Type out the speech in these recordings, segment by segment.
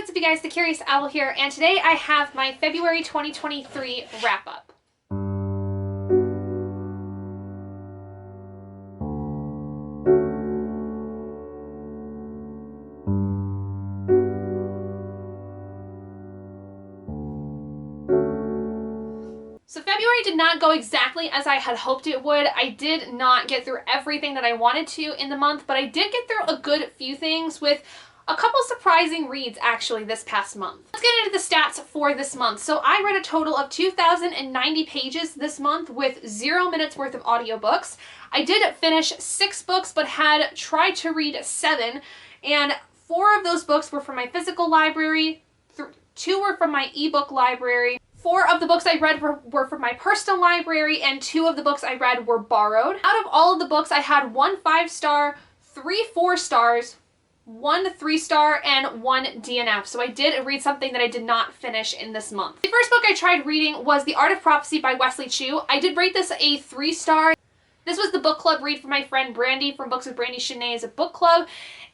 What's up, you guys? The Curious Owl here, and today I have my February 2023 wrap-up. So February did not go exactly as I had hoped it would. I did not get through everything that I wanted to in the month, but I did get through a good few things with a couple surprising reads actually this past month. Let's get into the stats for this month. So I read a total of 2,090 pages this month with 0 minutes worth of audiobooks. I did finish 6 books but had tried to read 7, and 4 of those books were from my physical library, 2 were from my ebook library. 4 of the books I read were from my personal library, and 2 of the books I read were borrowed. Out of all of the books, I had 1 5-star, 3 4-stars, 1 3-star, and 1 DNF. So I did read something that I did not finish in this month. The first book I tried reading was The Art of Prophecy by Wesley Chu. I did rate this a 3-star. This was the book club read for my friend Brandy from Books with Brandy Shanae's book club,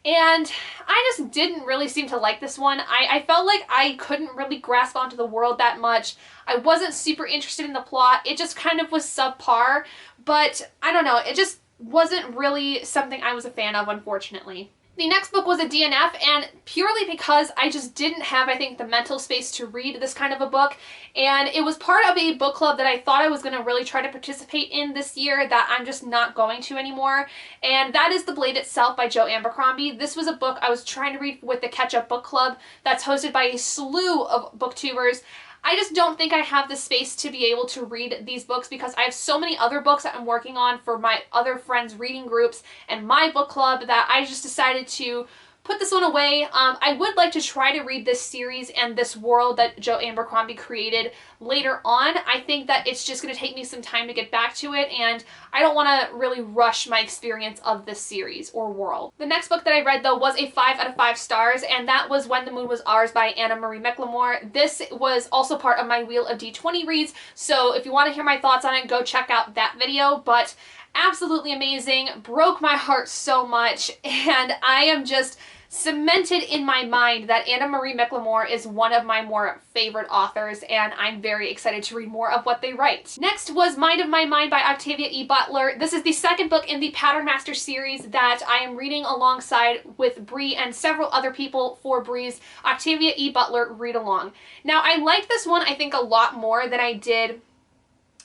and I just didn't really seem to like this one. I felt like I couldn't really grasp onto the world that much. I wasn't super interested in the plot. It just kind of was subpar, but I don't know, it just wasn't really something I was a fan of, unfortunately. The next book was a DNF, and purely because I just didn't have, I think, the mental space to read this kind of a book, and it was part of a book club that I thought I was going to really try to participate in this year that I'm just not going to anymore, and that is The Blade Itself by Jo Abercrombie. This was a book I was trying to read with the Catch Up Book Club that's hosted by a slew of booktubers. I just don't think I have the space to be able to read these books because I have so many other books that I'm working on for my other friends' reading groups and my book club that I just decided to put this one away. I would like to try to read this series and this world that Jo Abercrombie created later on. I think that it's just going to take me some time to get back to it, and I don't want to really rush my experience of this series or world. The next book that I read, though, was a 5 out of 5 stars, and that was When the Moon Was Ours by Anna Marie McLemore. This was also part of my Wheel of D20 reads, so if you want to hear my thoughts on it, go check out that video, but absolutely amazing, broke my heart so much, and I am just cemented in my mind that Anna Marie McLemore is one of my more favorite authors, and I'm very excited to read more of what they write. Next was Mind of My Mind by Octavia E. Butler. This is the second book in the Pattern Master series that I am reading alongside with Bree and several other people for Bree's Octavia E. Butler read-along. Now, I liked this one, I think, a lot more than I did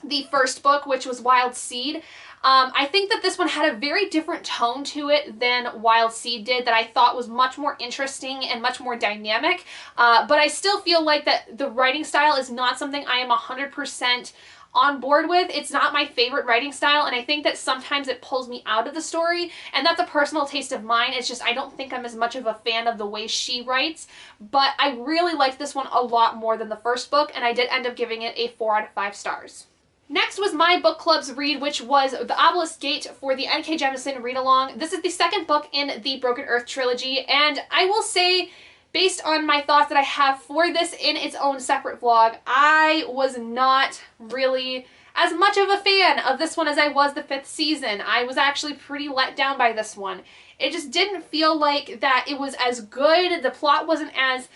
the first book, which was Wild Seed. I think that this one had a very different tone to it than Wild Seed did that I thought was much more interesting and much more dynamic, but I still feel like that the writing style is not something I am 100% on board with. It's not my favorite writing style, and I think that sometimes it pulls me out of the story, and that's a personal taste of mine. It's just I don't think I'm as much of a fan of the way she writes, but I really liked this one a lot more than the first book, and I did end up giving it a 4 out of 5 stars. Next was my book club's read, which was The Obelisk Gate for the N.K. Jemisin read-along. This is the second book in the Broken Earth trilogy, and I will say, based on my thoughts that I have for this in its own separate vlog, I was not really as much of a fan of this one as I was the 5th season. I was actually pretty let down by this one. It just didn't feel like that it was as good. The plot wasn't as,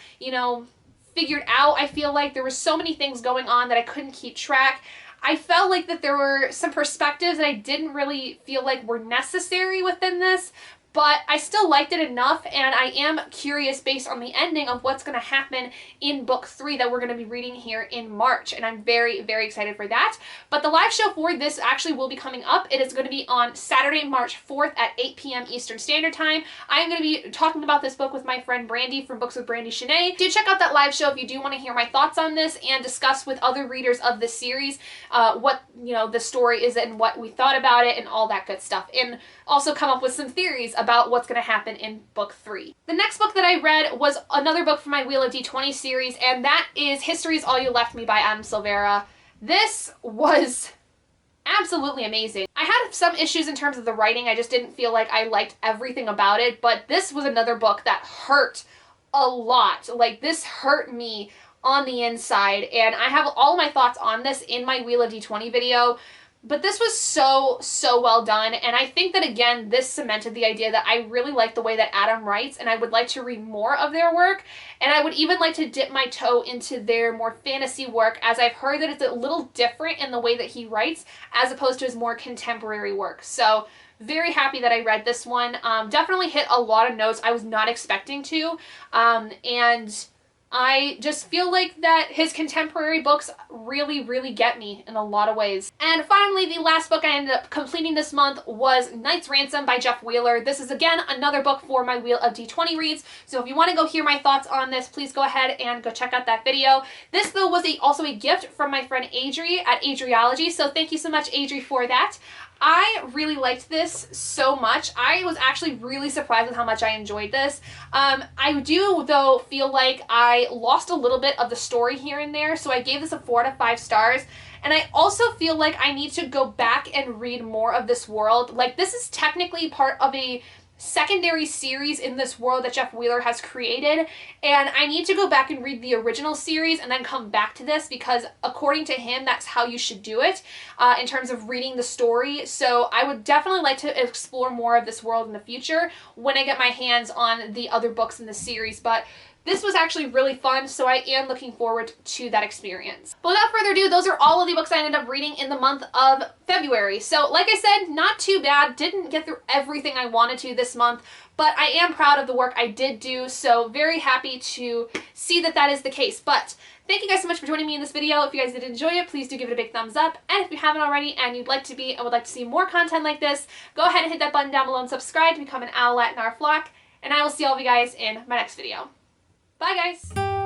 figured out. I feel like there were so many things going on that I couldn't keep track. I felt like that there were some perspectives that I didn't really feel like were necessary within this, but I still liked it enough, and I am curious based on the ending of what's going to happen in book 3 that we're going to be reading here in March, and I'm very, very excited for that. But the live show for this actually will be coming up. It is going to be on Saturday, March 4th at 8 p.m. Eastern Standard Time. I am going to be talking about this book with my friend Brandy from Books with Brandy Shanae. Do check out that live show if you do want to hear my thoughts on this and discuss with other readers of this series what, the story is and what we thought about it and all that good stuff, and also come up with some theories about what's going to happen in book 3. The next book that I read was another book from my Wheel of D20 series, and that is History Is All You Left Me by Adam Silvera. This was absolutely amazing. I had some issues in terms of the writing. I just didn't feel like I liked everything about it, but this was another book that hurt a lot. Like, this hurt me on the inside, and I have all my thoughts on this in my Wheel of D20 video. But this was so well done, and I think that, again, this cemented the idea that I really like the way that Adam writes, and I would like to read more of their work, and I would even like to dip my toe into their more fantasy work, as I've heard that it's a little different in the way that he writes, as opposed to his more contemporary work. So very happy that I read this one. Definitely hit a lot of notes I was not expecting to, and I just feel like that his contemporary books really get me in a lot of ways. And finally, the last book I ended up completing this month was Knight's Ransom by Jeff Wheeler. This is, again, another book for my Wheel of D20 reads, so if you want to go hear my thoughts on this, please go ahead and go check out that video. This, though, was also a gift from my friend Adri at Adriology, so thank you so much, Adri, for that. I really liked this so much. I was actually really surprised with how much I enjoyed this. I do, though, feel like I lost a little bit of the story here and there, so I gave this a 4 out of 5 stars. And I also feel like I need to go back and read more of this world. Like, this is technically part of a secondary series in this world that Jeff Wheeler has created, and I need to go back and read the original series and then come back to this, because according to him, that's how you should do it in terms of reading the story. So I would definitely like to explore more of this world in the future when I get my hands on the other books in the series, but this was actually really fun, so I am looking forward to that experience. But without further ado, those are all of the books I ended up reading in the month of February. So like I said, not too bad. Didn't get through everything I wanted to this month, but I am proud of the work I did do, so very happy to see that that is the case. But thank you guys so much for joining me in this video. If you guys did enjoy it, please do give it a big thumbs up. And if you haven't already and you'd like to be and would like to see more content like this, go ahead and hit that button down below and subscribe to become an owlet in our flock. And I will see all of you guys in my next video. Bye, guys!